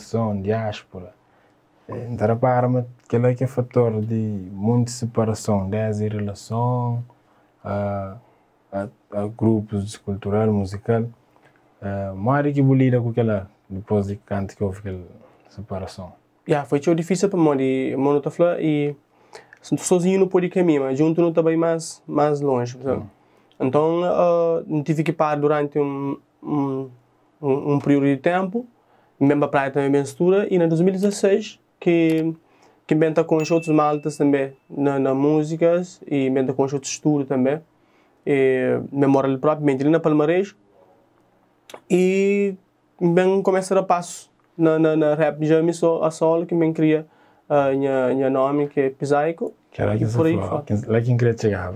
imigração, diáspora. Então, para-me que é que fator de muita separação dessa relação a grupos cultural, musical. Mas que bolida com aquela depois de canto que houve aquela separação. Foi difícil para mim de montar e sozinho não pode caminhar, mas junto não também mais longe. Então, tive que parar durante um período de tempo, mesmo a praia também mistura, e em 2016 que inventa com os outros maltas também na músicas e inventa com os outros estudos também, memória próprio, na Palmarés, e bem começa a passo na rap já me a solo que me cria minha nome que é Pisaico. Que era que você falou, lá quem queria chegar,